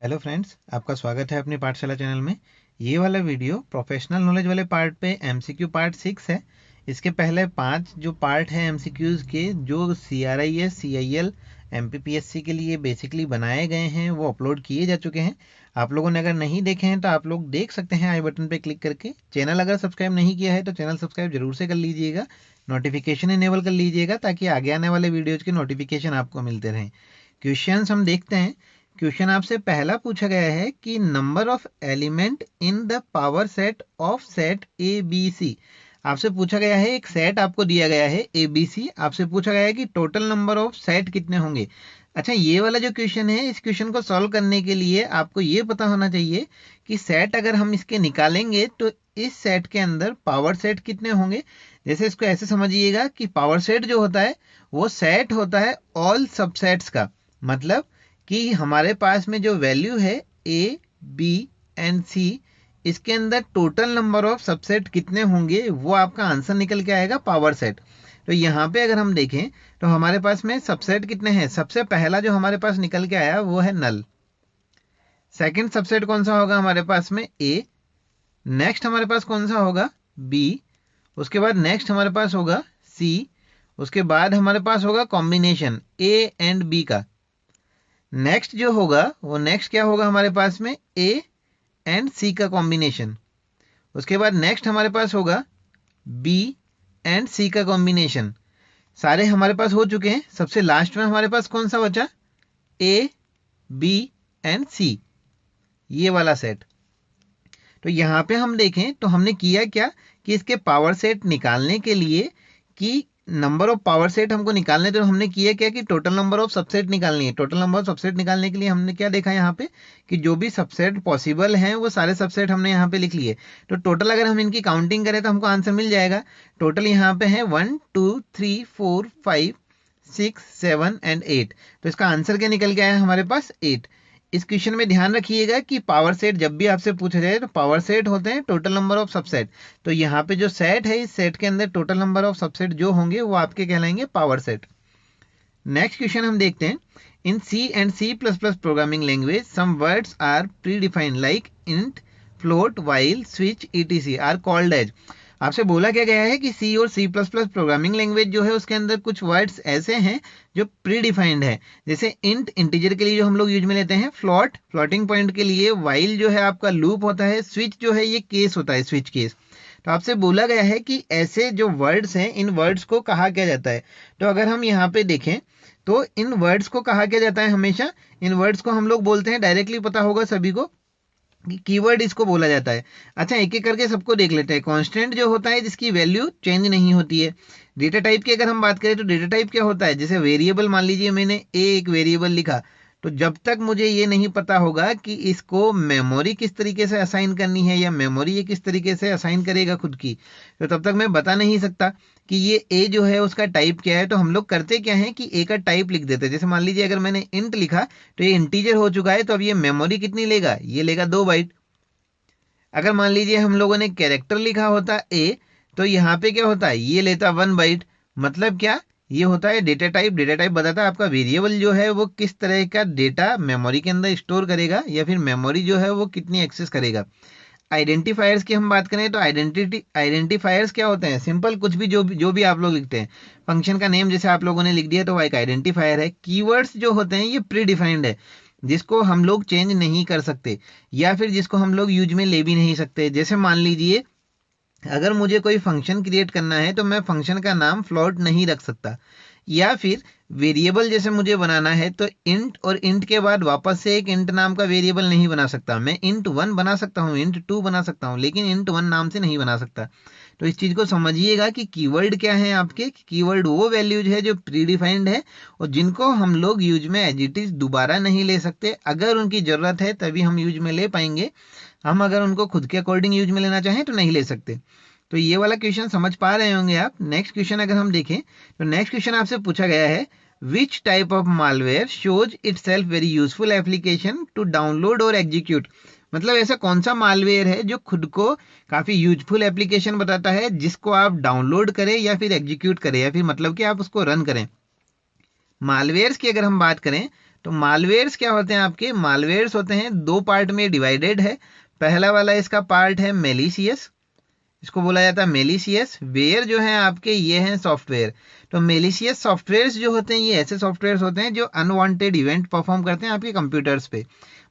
Hello friends, आपका स्वागत है अपनी पाठशाला चैनल में। ये वाला वीडियो प्रोफेशनल नॉलेज वाले पार्ट पे एमसीक्यू पार्ट 6 है। इसके पहले 5 जो पार्ट है एमसीक्यूज़ के, जो सीआरआईएस, सीआईएल, एमपीपीएससी के लिए बेसिकली बनाए गए हैं, वो अपलोड किए जा चुके हैं। आप लोगों ने अगर नहीं देखे हैं तो आप लोग देख सकते हैं आई बटन पे क्लिक करके। चैनल अगर सब्सक्राइब नहीं किया है तो चैनल सब्सक्राइब जरूर से कर लीजिएगा, नोटिफिकेशन इनेबल कर लीजिएगा ताकि आगे आने वाले वीडियोज़ के नोटिफिकेशन आपको मिलते रहें। क्वेश्चंस हम देखते हैं। क्वेश्चन आपसे पहला पूछा गया है कि number of element in the power set of set A B C. आपसे पूछा गया है, एक सेट आपको दिया गया है ए बी सी, आपसे पूछा गया है कि टोटल नंबर ऑफ सेट कितने होंगे। अच्छा, ये वाला जो क्वेश्चन है, इस क्वेश्चन को सॉल्व करने के लिए आपको ये पता होना चाहिए कि सेट अगर हम इसके निकालेंगे तो इस सेट के अंदर पावर सेट कितने होंगे। जैसे इसको ऐसे समझिएगा कि पावर सेट जो होता है वो सेट होता है ऑल सबसेट्स का। मतलब कि हमारे पास में जो वैल्यू है ए बी एंड सी, इसके अंदर टोटल नंबर ऑफ सबसेट कितने होंगे वो आपका आंसर निकल के आएगा पावर सेट। तो यहाँ पे अगर हम देखें तो हमारे पास में सबसेट कितने हैं। सबसे पहला जो हमारे पास निकल के आया वो है नल। सेकंड सबसेट कौन सा होगा हमारे पास में, ए। नेक्स्ट हमारे पास कौन सा होगा, बी। उसके बाद नेक्स्ट हमारे पास होगा सी। उसके बाद हमारे पास होगा कॉम्बिनेशन ए एंड बी का। नेक्स्ट जो होगा वो नेक्स्ट क्या होगा हमारे पास में, ए एंड सी का कॉम्बिनेशन। उसके बाद नेक्स्ट हमारे पास होगा बी एंड सी का कॉम्बिनेशन। सारे हमारे पास हो चुके हैं। सबसे लास्ट में हमारे पास कौन सा बचा, ए बी एंड सी, ये वाला सेट। तो यहाँ पे हम देखें तो हमने किया क्या कि इसके पावर सेट निकालने के लिए, कि नंबर ऑफ पावर सेट हमको निकालने, तो हमने किया क्या कि टोटल नंबर ऑफ सबसेट निकालनी है। टोटल नंबर ऑफ सबसेट निकालने के लिए हमने क्या देखा यहाँ पे कि जो भी सबसेट पॉसिबल हैं वो सारे सबसेट हमने यहाँ पे लिख लिए। तो टोटल अगर हम इनकी काउंटिंग करें तो हमको आंसर मिल जाएगा। टोटल यहाँ पे है 1 2 3 4 5 6 7 एंड 8। तो इसका आंसर क्या निकल के आया हमारे पास, 8। इस क्वेश्चन में ध्यान रखिएगा कि पावर सेट जब भी आपसे पूछा जाए तो पावर सेट होते हैं टोटल नंबर ऑफ सबसेट। तो यहाँ पे जो सेट है, इस सेट के अंदर टोटल नंबर ऑफ सबसेट जो होंगे वो आपके कहलाएंगे पावर सेट। नेक्स्ट क्वेश्चन हम देखते हैं। In C and C plus plus programming language some words are predefined like int, float, while, switch, ETC are called as. आपसे बोला क्या गया है कि सी और C plus plus programming language जो है उसके अंदर कुछ वर्ड्स ऐसे हैं जो प्री डिफाइंड है। जैसे इंट इंटीजर के लिए जो हम लोग यूज में लेते हैं, फ्लोट फ्लोटिंग पॉइंट के लिए, वाइल जो है आपका लूप होता है, स्विच जो है ये केस होता है, स्विच केस। तो आपसे बोला गया है कि ऐसे जो वर्ड्स हैं इन वर्ड्स को कहा क्या जाता है। तो अगर हम यहाँ पे देखें तो इन वर्ड्स को कहा क्या जाता है, हमेशा इन वर्ड्स को हम लोग बोलते हैं, डायरेक्टली पता होगा सभी को कि कीवर्ड इसको बोला जाता है। अच्छा, एक एक करके सबको देख लेते हैं। कांस्टेंट जो होता है जिसकी वैल्यू चेंज नहीं होती है। डेटा टाइप की अगर हम बात करें तो डेटा टाइप क्या होता है, जैसे वेरिएबल, मान लीजिए मैंने एक वेरिएबल लिखा, तो जब तक मुझे ये नहीं पता होगा कि इसको मेमोरी किस तरीके से असाइन करनी है या मेमोरी ये किस तरीके से असाइन करेगा खुद की, तो तब तक मैं बता नहीं सकता कि ये ए जो है उसका टाइप क्या है। तो हम लोग करते क्या है कि ए का टाइप लिख देते हैं। जैसे मान लीजिए अगर मैंने इंट लिखा तो ये इंटीजर हो चुका है, तो अब ये मेमोरी कितनी लेगा, ये लेगा 2 बाइट। अगर मान लीजिए हम लोगों ने कैरेक्टर लिखा होता ए, तो यहाँ पे क्या होता है, ये लेता 1 बाइट। मतलब क्या, ये होता है डेटा टाइप। डेटा टाइप बताता है आपका वेरिएबल जो है वो किस तरह का डेटा मेमोरी के अंदर स्टोर करेगा, या फिर मेमोरी जो है वो कितनी एक्सेस करेगा। आइडेंटिफायर्स की हम बात करें तो आइडेंटिफायर्स क्या होते हैं, सिंपल कुछ भी जो भी आप लोग लिखते हैं। फंक्शन का नेम जैसे आप लोगों ने लिख दिया तो वो एक आइडेंटिफायर है। कीवर्ड्स जो होते हैं ये प्री डिफाइंड है, जिसको हम लोग चेंज नहीं कर सकते, या फिर जिसको हम लोग यूज में ले भी नहीं सकते। जैसे मान लीजिए अगर मुझे कोई फंक्शन क्रिएट करना है तो मैं फंक्शन का नाम फ्लोट नहीं रख सकता, या फिर वेरिएबल जैसे मुझे बनाना है तो इंट और इंट के बाद वापस से एक इंट नाम का वेरिएबल नहीं बना सकता। मैं int1 बना सकता हूँ, int2 बना सकता हूँ, लेकिन int1 नाम से नहीं बना सकता। तो इस चीज को समझिएगा कि कीवर्ड क्या है आपके। कीवर्ड वो वैल्यूज है जो प्री डिफाइंड है और जिनको हम लोग यूज में एज इट इज दोबारा नहीं ले सकते। अगर उनकी जरूरत है तभी हम यूज में ले पाएंगे, हम अगर उनको खुद के अकॉर्डिंग यूज में लेना चाहें तो नहीं ले सकते। तो ये वाला क्वेश्चन समझ पा रहे होंगे आप। नेक्स्ट क्वेश्चन अगर हम देखें तो नेक्स्ट क्वेश्चन आपसे पूछा गया है, which type of malware shows itself very useful application to download और एग्जीक्यूट। मतलब ऐसा कौन सा मालवेयर है जो खुद को काफी यूजफुल एप्लीकेशन बताता है, जिसको आप डाउनलोड करें या फिर एग्जीक्यूट करें, या फिर मतलब कि आप उसको रन करें। मालवेयर्स की अगर हम बात करें तो मालवेयर्स क्या होते हैं आपके? मालवेयर्स होते हैं दो पार्ट में डिवाइडेड है। पहला वाला इसका पार्ट है मेलिशियस, इसको बोला जाता है मेलिशियस। वेयर जो है आपके ये हैं सॉफ्टवेयर। तो मेलिशियस सॉफ्टवेयर्स जो होते हैं ये ऐसे सॉफ्टवेयर्स होते हैं जो अनवांटेड इवेंट परफॉर्म करते हैं आपके कंप्यूटर्स पे।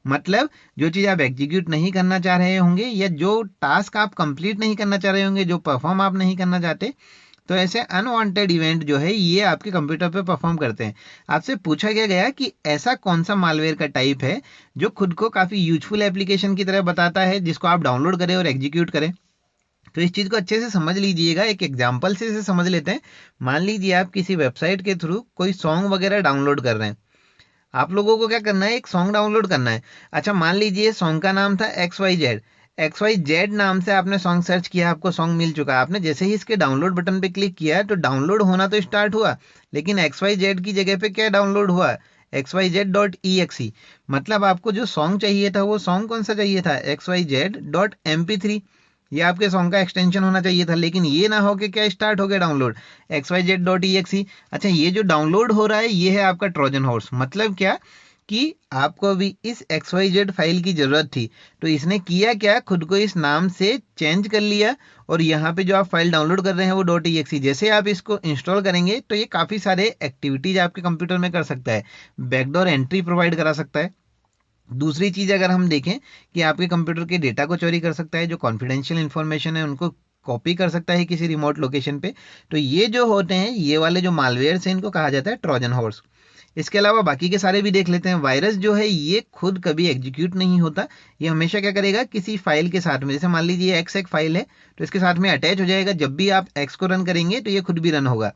मतलब जो चीज़ आप एग्जीक्यूट नहीं करना चाह रहे होंगे या जो टास्क आप कंप्लीट नहीं करना चाह रहे होंगे, जो परफॉर्म आप नहीं करना चाहते, तो ऐसे अनवांटेड इवेंट जो है ये आपके कंप्यूटर पे परफॉर्म करते हैं। आपसे पूछा गया कि ऐसा कौन सा मालवेयर का टाइप है जो खुद को काफ़ी यूजफुल एप्लीकेशन की तरह बताता है, जिसको आप डाउनलोड करें और एग्जीक्यूट करें। तो इस चीज़ को अच्छे से समझ लीजिएगा, एक एग्जाम्पल से इसे समझ लेते हैं। मान लीजिए आप किसी वेबसाइट के थ्रू कोई सॉन्ग वगैरह डाउनलोड कर रहे हैं। आप लोगों को क्या करना है? एक सॉन्ग डाउनलोड करना है। अच्छा, मान लीजिए सॉन्ग का नाम था XYZ। XYZ नाम से आपने सॉन्ग सर्च किया, आपको सॉन्ग मिल चुका है। आपने जैसे ही इसके डाउनलोड बटन पे क्लिक किया तो डाउनलोड होना तो स्टार्ट हुआ, लेकिन XYZ की जगह पे क्या डाउनलोड हुआ? XYZ.exe। मतलब आपको जो सॉन्ग चाहिए था वो सॉन्ग कौन सा चाहिए था? XYZ.mp3। ये आपके सॉन्ग का एक्सटेंशन होना चाहिए था, लेकिन ये ना हो कि क्या स्टार्ट हो गया डाउनलोड XYZ.exe। अच्छा, ये जो डाउनलोड हो रहा है ये है आपका ट्रोजन हॉर्स। मतलब क्या कि आपको अभी इस XYZ फाइल की जरूरत थी, तो इसने किया क्या? खुद को इस नाम से चेंज कर लिया और यहाँ पे जो आप फाइल डाउनलोड कर रहे हैं वो .exe। जैसे आप इसको इंस्टॉल करेंगे तो ये काफ़ी सारे एक्टिविटीज आपके कंप्यूटर में कर सकता है, बैकडोर एंट्री प्रोवाइड करा सकता है। दूसरी चीज़ अगर हम देखें कि आपके कंप्यूटर के डेटा को चोरी कर सकता है, जो कॉन्फिडेंशियल इंफॉर्मेशन है उनको कॉपी कर सकता है किसी रिमोट लोकेशन पे। तो ये जो होते हैं, ये वाले जो मालवेयर्स हैं, इनको कहा जाता है ट्रोजन हॉर्स। इसके अलावा बाकी के सारे भी देख लेते हैं। वायरस जो है ये खुद कभी एग्जीक्यूट नहीं होता, ये हमेशा क्या करेगा? किसी फाइल के साथ में, जैसे मान लीजिए एक्स एक फाइल है तो इसके साथ में अटैच हो जाएगा। जब भी आप एक्स को रन करेंगे तो ये खुद भी रन होगा।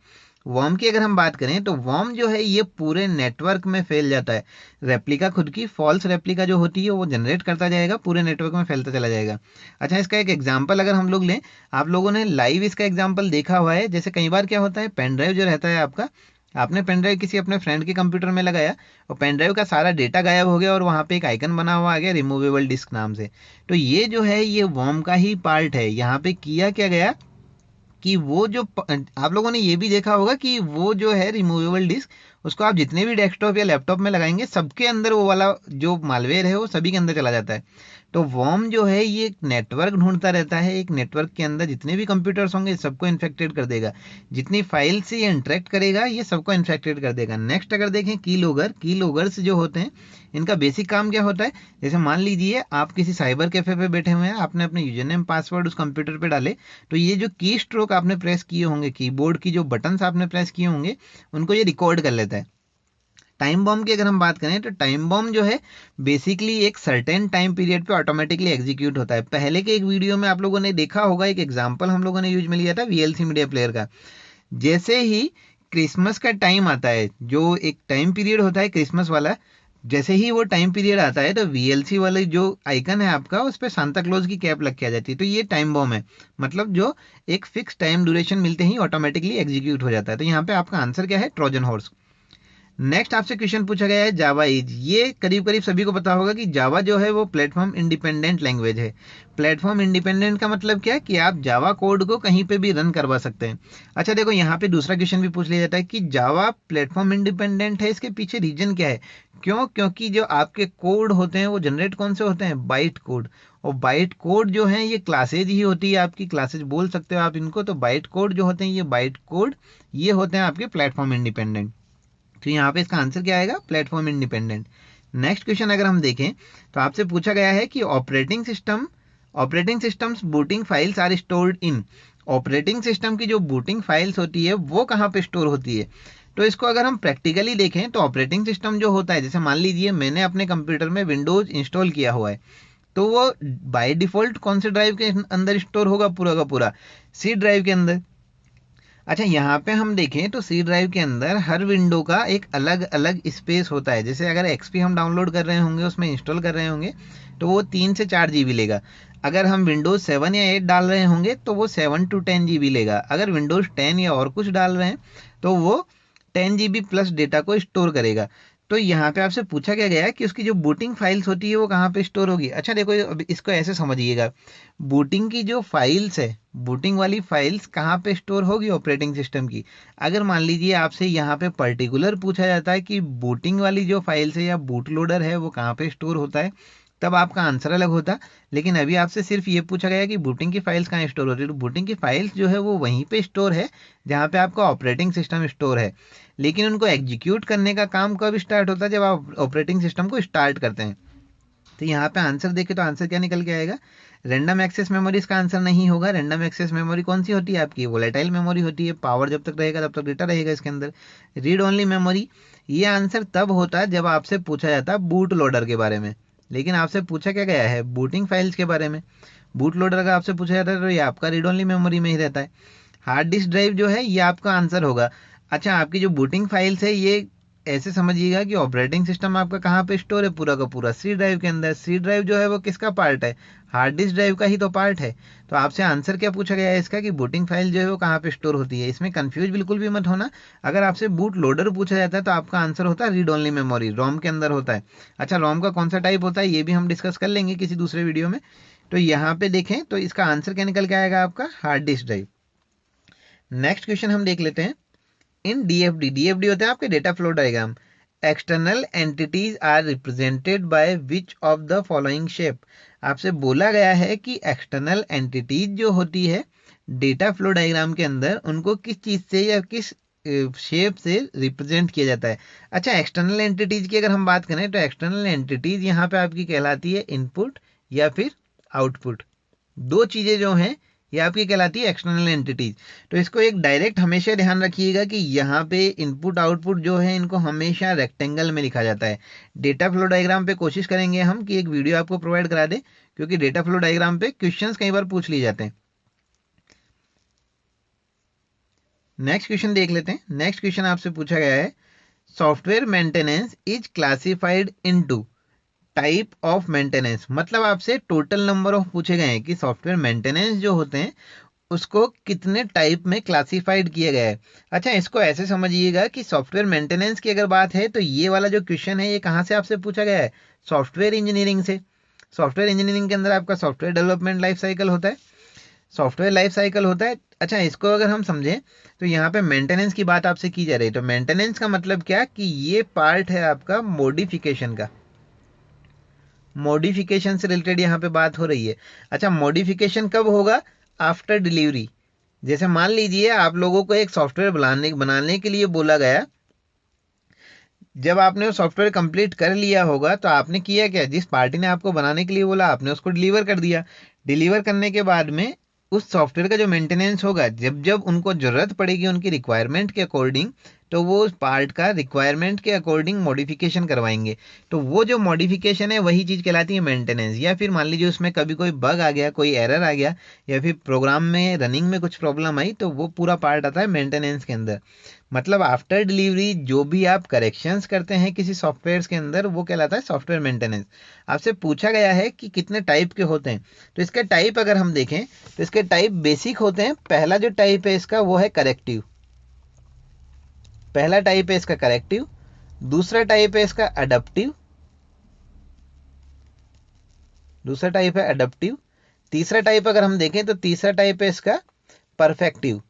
वॉर्म की अगर हम बात करें तो वॉर्म जो है ये पूरे नेटवर्क में फैल जाता है। रेप्लिका खुद की फॉल्स रेप्लिका जो होती है वो जनरेट करता जाएगा, पूरे नेटवर्क में फैलता चला जाएगा। अच्छा, इसका एक एग्जांपल अगर हम लोग लें, आप लोगों ने लाइव इसका एग्जांपल देखा हुआ है। जैसे कई बार क्या होता है, पेन ड्राइव जो रहता है आपका, आपने पेन ड्राइव किसी अपने फ्रेंड के कंप्यूटर में लगाया और पेन ड्राइव का सारा डेटा गायब हो गया और वहाँ पे एक आइकन बना हुआ आ गया रिमूवेबल डिस्क नाम से। तो ये जो है ये वॉर्म का ही पार्ट है। यहाँ पे किया क्या गया कि वो जो आप लोगों ने ये भी देखा होगा कि वो जो है रिमूवेबल डिस्क, उसको आप जितने भी डेस्कटॉप या लैपटॉप में लगाएंगे सबके अंदर वो वाला जो मालवेयर है वो सभी के अंदर चला जाता है। तो वॉर्म जो है ये एक नेटवर्क ढूंढता रहता है, एक नेटवर्क के अंदर जितने भी कंप्यूटर्स होंगे सबको इन्फेक्टेड कर देगा। जितनी फाइल से ये इंटरेक्ट करेगा ये सबको इन्फेक्टेड कर देगा। नेक्स्ट अगर देखें की लोगर्स जो होते हैं, इनका बेसिक काम क्या होता है? जैसे मान लीजिए आप किसी साइबर कैफे पे बैठे हुए हैं, आपने अपने यूजर नेम पासवर्ड उस कंप्यूटर पे डाले, तो ये जो की स्ट्रोक आपने प्रेस किए होंगे, कीबोर्ड की जो बटन्स आपने प्रेस किए होंगे, उनको ये रिकॉर्ड कर लेता है। टाइम बॉम्ब की अगर हम बात करें तो टाइम बॉम्ब जो है बेसिकली एक सर्टेन टाइम पीरियड पे ऑटोमेटिकली एग्जीक्यूट होता है। पहले के एक वीडियो में आप लोगों ने देखा होगा, एक एग्जांपल हम लोगों ने यूज में लिया था VLC मीडिया प्लेयर का। जैसे ही क्रिसमस का टाइम आता है, जो एक टाइम पीरियड होता है क्रिसमस वाला, जैसे ही वो टाइम पीरियड आता है तो VLC वाले जो आइकन है आपका उस पर सांता क्लॉज की कैप लग के आ जाती है। तो ये टाइम बॉम्ब है, मतलब जो एक फिक्स टाइम ड्यूरेशन मिलते ही ऑटोमेटिकली एग्जीक्यूट हो जाता है। तो यहाँ पे आपका आंसर क्या है? Trojan horse. नेक्स्ट आपसे क्वेश्चन पूछा गया है जावा इज। ये करीब करीब सभी को पता होगा कि जावा जो है वो प्लेटफॉर्म इंडिपेंडेंट लैंग्वेज है। प्लेटफॉर्म इंडिपेंडेंट का मतलब क्या है कि आप जावा कोड को कहीं पे भी रन करवा सकते हैं। अच्छा देखो, यहाँ पे दूसरा क्वेश्चन भी पूछ लिया जाता है कि जावा प्लेटफॉर्म इंडिपेंडेंट है, इसके पीछे रीजन क्या है? क्यों? क्योंकि जो आपके कोड होते हैं वो जनरेट कौन से होते हैं? Byte code. और बाइट कोड जो है ये क्लासेज ही होती है, आपकी क्लासेज बोल सकते हो आप इनको। तो बाइट कोड जो होते हैं ये बाइट कोड ये होते हैं आपके प्लेटफॉर्म इंडिपेंडेंट। तो यहाँ पे इसका आंसर क्या आएगा? Platform independent. नेक्स्ट क्वेश्चन अगर हम देखें तो आपसे पूछा गया है कि operating systems booting files are stored in. Operating system की जो बूटिंग फाइल्स होती है वो कहाँ पे स्टोर होती है? तो इसको अगर हम प्रैक्टिकली देखें तो ऑपरेटिंग सिस्टम जो होता है, जैसे मान लीजिए मैंने अपने कंप्यूटर में विंडोज इंस्टॉल किया हुआ है, तो वो बाय डिफॉल्ट कौन से ड्राइव के अंदर स्टोर होगा? पूरा का पूरा सी ड्राइव के अंदर। अच्छा, यहाँ पे हम देखें तो सी ड्राइव के अंदर हर विंडो का एक अलग अलग स्पेस होता है। जैसे अगर XP हम डाउनलोड कर रहे होंगे, उसमें इंस्टॉल कर रहे होंगे, तो वो 3 से 4 GB लेगा। अगर हम विंडोज 7 या 8 डाल रहे होंगे तो वो 7 to 10 GB लेगा। अगर विंडोज 10 या और कुछ डाल रहे हैं तो वो 10 GB प्लस डेटा को स्टोर करेगा। तो यहाँ पे आपसे पूछा क्या गया है कि उसकी जो बूटिंग फाइल्स होती है वो कहाँ पे स्टोर होगी। अच्छा देखो, अब इसको ऐसे समझिएगा, बूटिंग की जो फाइल्स है, बूटिंग वाली फाइल्स कहाँ पे स्टोर होगी ऑपरेटिंग सिस्टम की। अगर मान लीजिए आपसे यहाँ पे पर्टिकुलर पूछा जाता है कि बूटिंग वाली जो फाइल्स है या बूट लोडर है वो कहाँ पे स्टोर होता है, तब आपका आंसर अलग होता। लेकिन अभी आपसे सिर्फ ये पूछा गया कि बूटिंग की फाइल्स कहाँ स्टोर होती है, तो बूटिंग की फाइल्स जो है वो वहीं पे स्टोर है जहाँ पे आपका ऑपरेटिंग सिस्टम स्टोर है। लेकिन उनको एग्जीक्यूट करने का काम कब स्टार्ट होता है, जब आप ऑपरेटिंग सिस्टम को स्टार्ट करते हैं। तो यहाँ पे आंसर देखें तो आंसर क्या निकल के आएगा, रैंडम एक्सेस मेमोरी इसका आंसर नहीं होगा। रैंडम एक्सेस मेमोरी कौन सी होती है आपकी, वोलेटाइल मेमोरी होती है, पावर जब तक रहेगा तब तक डेटा रहेगा इसके अंदर। रीड ओनली मेमोरी, ये आंसर तब होता है जब आपसे पूछा जाता है बूट लोडर के बारे में। लेकिन आपसे पूछा क्या गया है, बूटिंग फाइल्स के बारे में। बूट लोडर अगर आपसे पूछा जाता है तो ये आपका रीड ओनली मेमोरी में ही रहता है। हार्ड डिस्क ड्राइव जो है ये आपका आंसर होगा। अच्छा, आपकी जो बूटिंग फाइल्स है ये ऐसे समझिएगा कि ऑपरेटिंग सिस्टम आपका कहाँ पे स्टोर है, पूरा का पूरा सी ड्राइव के अंदर। सी ड्राइव जो है वो किसका पार्ट है, हार्ड डिस्क ड्राइव का ही तो पार्ट है। तो आपसे आंसर क्या पूछा गया है इसका कि बूटिंग फाइल जो है वो कहाँ पे स्टोर होती है। इसमें कंफ्यूज बिल्कुल भी मत होना। अगर आपसे बूट लोडर पूछा जाता है तो आपका आंसर होता है रीड ओनली मेमोरी, रोम के अंदर होता है। अच्छा, रोम का कौन सा टाइप होता है ये भी हम डिस्कस कर लेंगे किसी दूसरे वीडियो में। तो यहाँ पे देखें तो इसका आंसर क्या निकल के आएगा, आपका hard disk drive. Next question हम देख लेते हैं। इन डीएफडी, डीएफडी होते हैं आपके data flow diagram, external entities are represented by which of the following shape. आपसे बोला गया है कि एक्सटर्नल एंटिटीज जो होती है डेटा फ्लो डायग्राम के अंदर, उनको किस चीज से या किस शेप से रिप्रेजेंट किया जाता है। अच्छा, एक्सटर्नल एंटिटीज की अगर हम बात करें तो एक्सटर्नल एंटिटीज यहाँ पे आपकी कहलाती है इनपुट या फिर आउटपुट। दो चीजें जो हैं ये आपकी कहलाती है एक्सटर्नल एंटिटीज। तो इसको एक डायरेक्ट हमेशा ध्यान रखिएगा कि यहाँ पे इनपुट आउटपुट जो है इनको हमेशा रेक्टेंगल में लिखा जाता है। डेटा फ्लो डायग्राम पे कोशिश करेंगे हम कि एक वीडियो आपको प्रोवाइड करा दे, क्योंकि डेटा फ्लो डायग्राम पे क्वेश्चंस कई बार पूछ लिए जाते हैं। नेक्स्ट क्वेश्चन देख लेते हैं। नेक्स्ट क्वेश्चन आपसे पूछा गया है, software maintenance is classified into type of maintenance. मतलब आपसे टोटल नंबर ऑफ पूछे गए हैं कि सॉफ्टवेयर मेंटेनेंस जो होते हैं उसको कितने टाइप में क्लासिफाइड किया गया है। अच्छा, इसको ऐसे समझिएगा कि सॉफ्टवेयर मेंटेनेंस की अगर बात है तो ये वाला जो क्वेश्चन है ये कहाँ से आपसे पूछा गया है, सॉफ्टवेयर इंजीनियरिंग से। सॉफ्टवेयर इंजीनियरिंग के अंदर आपका सॉफ्टवेयर डेवलपमेंट लाइफ साइकिल होता है, सॉफ्टवेयर लाइफ साइकिल होता है। अच्छा, इसको अगर हम समझें तो यहाँ पे मेंटेनेंस की बात आपसे की जा रही है, तो मेंटेनेंस का मतलब क्या कि ये पार्ट है आपका मॉडिफिकेशन का, मॉडिफिकेशन से रिलेटेड यहाँ पे बात हो रही है। अच्छा, मॉडिफिकेशन कब होगा, आफ्टर डिलीवरी। जैसे मान लीजिए आप लोगों को एक सॉफ्टवेयर बनाने के लिए बोला गया, जब आपने वो सॉफ्टवेयर कंप्लीट कर लिया होगा तो आपने किया क्या, जिस पार्टी ने आपको बनाने के लिए बोला आपने उसको डिलीवर कर दिया। डिलीवर करने के बाद में उस सॉफ्टवेयर का जो मेंटेनेंस होगा, जब जब उनको जरूरत पड़ेगी उनकी रिक्वायरमेंट के अकॉर्डिंग, तो वो उस पार्ट का रिक्वायरमेंट के अकॉर्डिंग मॉडिफिकेशन करवाएंगे। तो वो जो मॉडिफिकेशन है वही चीज़ कहलाती है मेंटेनेंस। या फिर मान लीजिए उसमें कभी कोई बग आ गया, कोई एरर आ गया, या फिर प्रोग्राम में रनिंग में कुछ प्रॉब्लम आई, तो वो पूरा पार्ट आता है मेंटेनेंस के अंदर। मतलब आफ्टर डिलीवरी जो भी आप करेक्शंस करते हैं किसी सॉफ्टवेयर के अंदर वो कहलाता है सॉफ्टवेयर मेंटेनेंस। आपसे पूछा गया है कि कितने टाइप के होते हैं, तो इसके टाइप अगर हम देखें तो इसके टाइप बेसिक होते हैं। पहला जो टाइप है इसका वो है करेक्टिव, पहला टाइप है इसका करेक्टिव। दूसरा टाइप है इसका अडप्टिव, दूसरा टाइप है अडप्टिव। तीसरा टाइप अगर हम देखें तो तीसरा टाइप है इसका परफेक्टिव,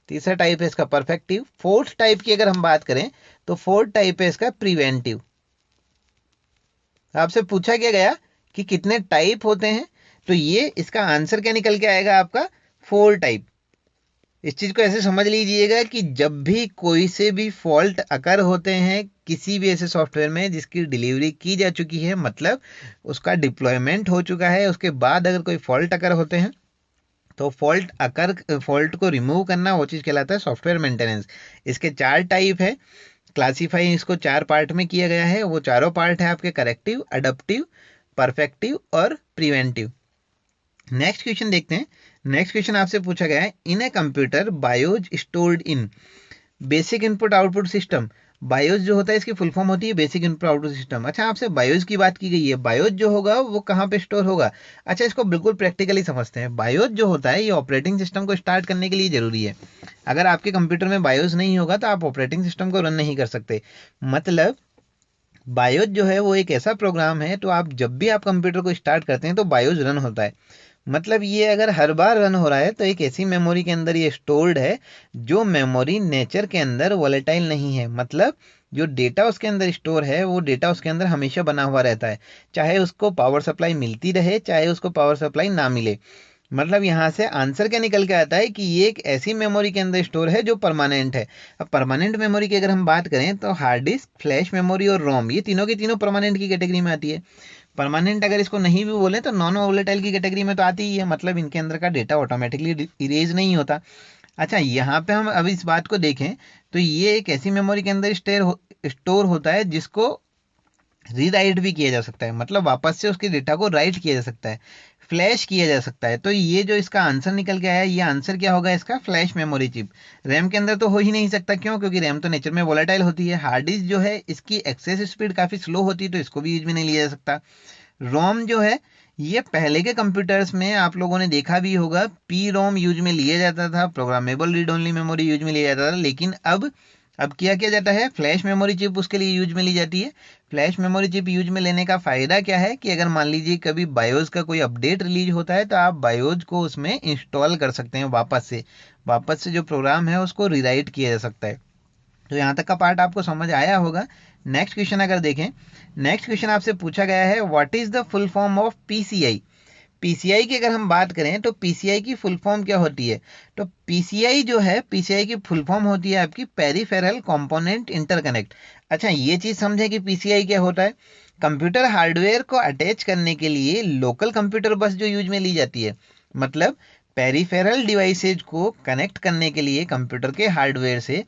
तीसरा टाइप है इसका परफेक्टिव। फोर्थ टाइप की अगर हम बात करें तो फोर्थ टाइप है इसका प्रिवेंटिव। आपसे पूछा क्या गया कि कितने टाइप होते हैं, तो ये इसका आंसर क्या निकल के आएगा आपका 4 टाइप। इस चीज को ऐसे समझ लीजिएगा कि जब भी कोई से भी फॉल्ट अकर होते हैं किसी भी ऐसे सॉफ्टवेयर में जिसकी डिलीवरी की जा चुकी है, मतलब उसका डिप्लॉयमेंट हो चुका है, उसके बाद अगर कोई फॉल्ट अकर होते हैं तो फॉल्ट को रिमूव करना वो चीज़ कहलाता है सॉफ्टवेयर मेंटेनेंस। इसके 4 टाइप है, क्लासीफाई इसको 4 पार्ट में किया गया है। वो चारों पार्ट है आपके करेक्टिव, अडप्टिव, परफेक्टिव और प्रिवेंटिव। नेक्स्ट क्वेश्चन देखते हैं। नेक्स्ट क्वेश्चन आपसे पूछा गया है, in a computer BIOS stored in basic input output system. BIOS जो होता है इसकी फुल फॉर्म होती है बेसिक इनपुट आउटपुट सिस्टम। अच्छा, आपसे बायोस की बात की गई है, बायोस जो होगा वो कहाँ पे स्टोर होगा? अच्छा, इसको बिल्कुल प्रैक्टिकली समझते हैं। बायोस जो होता है ये ऑपरेटिंग सिस्टम को स्टार्ट करने के लिए जरूरी है। अगर आपके कंप्यूटर में बायोस नहीं होगा तो आप ऑपरेटिंग सिस्टम को रन नहीं कर सकते। मतलब बायोस जो है वो एक ऐसा प्रोग्राम है, तो आप जब भी आप कंप्यूटर को स्टार्ट करते हैं तो बायोस रन होता है। मतलब ये अगर हर बार रन हो रहा है तो एक ऐसी मेमोरी के अंदर ये स्टोर्ड है जो मेमोरी नेचर के अंदर वॉलेटाइल नहीं है। मतलब जो डेटा उसके अंदर स्टोर है वो डेटा उसके अंदर हमेशा बना हुआ रहता है, चाहे उसको पावर सप्लाई मिलती रहे चाहे उसको पावर सप्लाई ना मिले। मतलब यहाँ से आंसर क्या निकल के आता है कि ये एक ऐसी मेमोरी के अंदर स्टोर है जो परमानेंट है। अब परमानेंट मेमोरी की अगर हम बात करें तो हार्ड डिस्क, फ्लैश मेमोरी और रोम, ये तीनों की तीनों परमानेंट की कैटेगरी में आती है। परमानेंट अगर इसको नहीं भी बोले तो नॉन वोलेटाइल की कैटेगरी में तो आती ही है। मतलब इनके अंदर का डेटा ऑटोमेटिकली इरेज नहीं होता। अच्छा, यहाँ पे हम अब इस बात को देखें तो ये एक ऐसी मेमोरी के अंदर स्टोर होता है जिसको रीराइट भी किया जा सकता है। मतलब वापस से उसके डेटा को राइट किया जा सकता है, फ्लैश किया जा सकता है। तो ये जो इसका आंसर निकल के आया, ये आंसर क्या होगा इसका? Flash memory chip. रैम के अंदर तो हो ही नहीं सकता, क्यों? क्योंकि रैम तो नेचर में वोलेटाइल होती है। हार्ड डिस्क जो है इसकी एक्सेस स्पीड काफी स्लो होती है, तो इसको भी यूज में नहीं लिया जा सकता। रोम जो है ये पहले के कंप्यूटर्स में आप लोगों ने देखा भी होगा, पी रोम यूज में लिया जाता था, programmable read only memory use में लिया जाता था। लेकिन अब क्या किया जाता है? फ्लैश मेमोरी चिप उसके लिए यूज में ली जाती है। फ्लैश मेमोरी चिप यूज में लेने का फायदा क्या है कि अगर मान लीजिए कभी बायोस का कोई अपडेट रिलीज होता है तो आप बायोस को उसमें इंस्टॉल कर सकते हैं। वापस से जो प्रोग्राम है उसको रिराइट किया जा सकता है। तो यहाँ तक का पार्ट आपको समझ आया होगा। नेक्स्ट क्वेश्चन अगर देखें, नेक्स्ट क्वेश्चन आपसे पूछा गया है what is the full form of PCI. PCI की अगर हम बात करें तो पीसीआई की फुल फॉर्म क्या होती है? तो पीसीआई जो है, पीसीआई की फुल फॉर्म होती है आपकी पेरिफेरल कंपोनेंट इंटरकनेक्ट। अच्छा, ये चीज समझे कि पीसीआई क्या होता है। कंप्यूटर हार्डवेयर को अटैच करने के लिए लोकल कंप्यूटर बस जो यूज में ली जाती है। मतलब पेरिफेरल डिवाइसेज को कनेक्ट करने के लिए कंप्यूटर के हार्डवेयर से,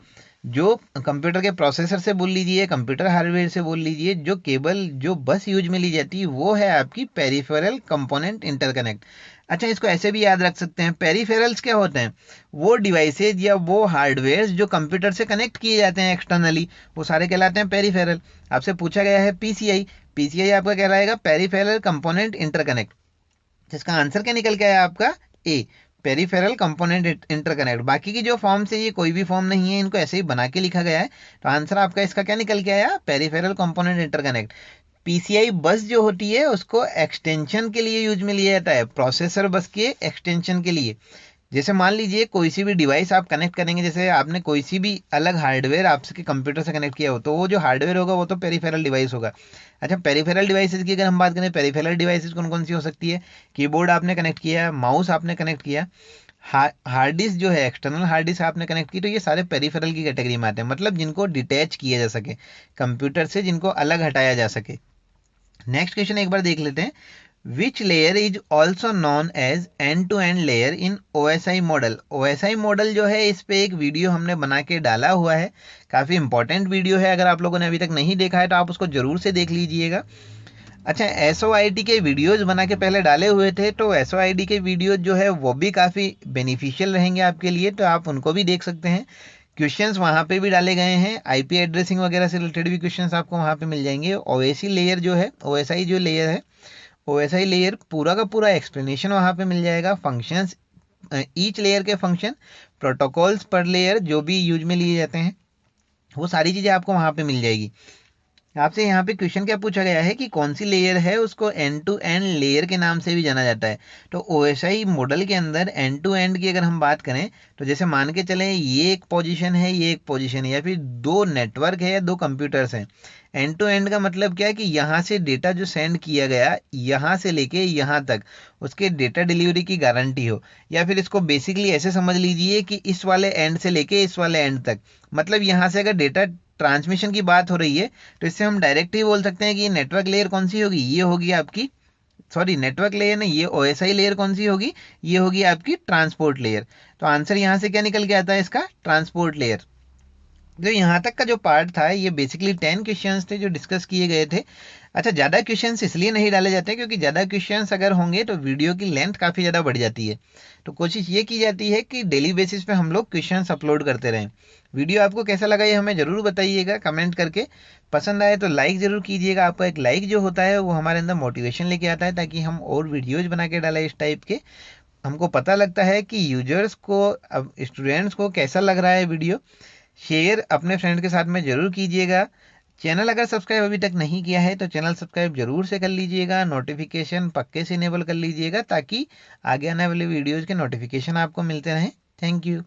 जो कंप्यूटर के प्रोसेसर से बोल लीजिए, कंप्यूटर हार्डवेयर से बोल लीजिए, जो केबल जो बस यूज में ली जाती है वो है आपकी पेरिफेरल कंपोनेंट इंटरकनेक्ट। अच्छा, इसको ऐसे भी याद रख सकते हैं, पेरिफेरल्स क्या होते हैं? वो डिवाइसेज या वो हार्डवेयर जो कंप्यूटर से कनेक्ट किए जाते हैं एक्सटर्नली, वो सारे कहलाते हैं पेरिफेरल। आपसे पूछा गया है पीसीआई, पीसीआई आपका कहलाएगा पेरिफेरल कंपोनेंट इंटरकनेक्ट, जिसका आंसर क्या निकल के आया आपका? ए, पेरिफेरल कंपोनेंट इंटरकनेक्ट। बाकी की जो फॉर्म से ये कोई भी फॉर्म नहीं है, इनको ऐसे ही बना के लिखा गया है। तो आंसर आपका इसका क्या निकल के आया? Peripheral component interconnect. पीसीआई बस जो होती है उसको एक्सटेंशन के लिए यूज में लिया जाता है, प्रोसेसर बस के एक्सटेंशन के लिए। जैसे मान लीजिए कोई सी भी डिवाइस आप कनेक्ट करेंगे, जैसे आपने कोई सी भी अलग हार्डवेयर आपके कंप्यूटर से कनेक्ट किया हो, तो वो जो हार्डवेयर होगा वो तो पेरिफेरल डिवाइस होगा। अच्छा, पेरिफेरल डिवाइसेस की अगर हम बात करें, पेरिफेरल डिवाइसेस कौन कौन सी हो सकती है? कीबोर्ड आपने कनेक्ट किया, माउस आपने कनेक्ट किया, हार्ड डिस्क जो है एक्सटर्नल हार्ड डिस्क आपने कनेक्ट की, तो ये सारे पेरिफेरल की कैटेगरी में आते हैं। मतलब जिनको डिटैच किया जा सके कंप्यूटर से, जिनको अलग हटाया जा सके। नेक्स्ट क्वेश्चन एक बार देख लेते हैं। Which layer is also known as end-to-end layer in OSI model? OSI model जो है इस पे एक वीडियो हमने बना के डाला हुआ है, काफ़ी इंपॉर्टेंट वीडियो है। अगर आप लोगों ने अभी तक नहीं देखा है तो आप उसको जरूर से देख लीजिएगा। अच्छा, SOIT के वीडियोज बना के पहले डाले हुए थे, तो SOIT के वीडियोज जो है वो भी काफ़ी बेनिफिशियल रहेंगे आपके लिए, तो आप उनको भी देख सकते हैं। क्वेश्चंस वहाँ पे भी डाले गए हैं, आईपी एड्रेसिंग वगैरह से रिलेटेड भी क्वेश्चंस आपको वहाँ पे मिल जाएंगे। ओएसी लेयर जो है, ओएसआई जो लेयर है, ओएसआई लेयर पूरा का पूरा एक्सप्लेनेशन वहाँ पे मिल जाएगा। फंक्शंस, ईच लेयर के फंक्शन, प्रोटोकॉल्स पर लेयर जो भी यूज में लिए जाते हैं, वो सारी चीज़ें आपको वहाँ पे मिल जाएगी। आपसे यहाँ पे क्वेश्चन क्या पूछा गया है कि कौन सी लेयर है उसको एंड टू एंड लेयर के नाम से भी जाना जाता है। तो ओएसआई मॉडल के अंदर एंड टू एंड की अगर हम बात करें तो जैसे मान के चलें ये एक पोजीशन है, ये एक पोजीशन है, या फिर दो नेटवर्क है या दो कंप्यूटर्स हैं। एंड टू एंड का मतलब क्या है कि यहाँ से डेटा जो सेंड किया गया यहाँ से लेके यहाँ तक उसके डेटा डिलीवरी की गारंटी हो। या फिर इसको बेसिकली ऐसे समझ लीजिए कि इस वाले एंड से लेके इस वाले एंड तक, मतलब यहाँ से अगर डेटा ट्रांसमिशन की बात हो रही है तो इससे हम डायरेक्ट ही बोल सकते हैं कि ये नेटवर्क लेयर कौन सी होगी? ये होगी आपकी, सॉरी नेटवर्क लेयर नहीं, ये ओएसआई लेयर कौन सी होगी? ये होगी आपकी ट्रांसपोर्ट लेयर। तो आंसर यहाँ से क्या निकल के आता है इसका? Transport layer. जो यहाँ तक का जो पार्ट था ये बेसिकली 10 क्वेश्चंस थे जो डिस्कस किए गए थे। अच्छा, ज़्यादा क्वेश्चंस इसलिए नहीं डाले जाते हैं क्योंकि ज़्यादा क्वेश्चंस अगर होंगे तो वीडियो की लेंथ काफ़ी ज़्यादा बढ़ जाती है। तो कोशिश ये की जाती है कि डेली बेसिस पे हम लोग क्वेश्चंस अपलोड करते रहें। वीडियो आपको कैसा लगा ये हमें ज़रूर बताइएगा कमेंट करके। पसंद आए तो लाइक ज़रूर कीजिएगा। आपका एक लाइक जो होता है वो हमारे अंदर मोटिवेशन लेके आता है ताकि हम और वीडियोज़ बना के डालें इस टाइप के। हमको पता लगता है कि यूजर्स को, अब स्टूडेंट्स को कैसा लग रहा है वीडियो। शेयर अपने फ्रेंड के साथ में ज़रूर कीजिएगा। चैनल अगर सब्सक्राइब अभी तक नहीं किया है तो चैनल सब्सक्राइब जरूर से कर लीजिएगा। नोटिफिकेशन पक्के से इनेबल कर लीजिएगा ताकि आगे आने वाले वीडियोज़ के नोटिफिकेशन आपको मिलते रहें। Thank you.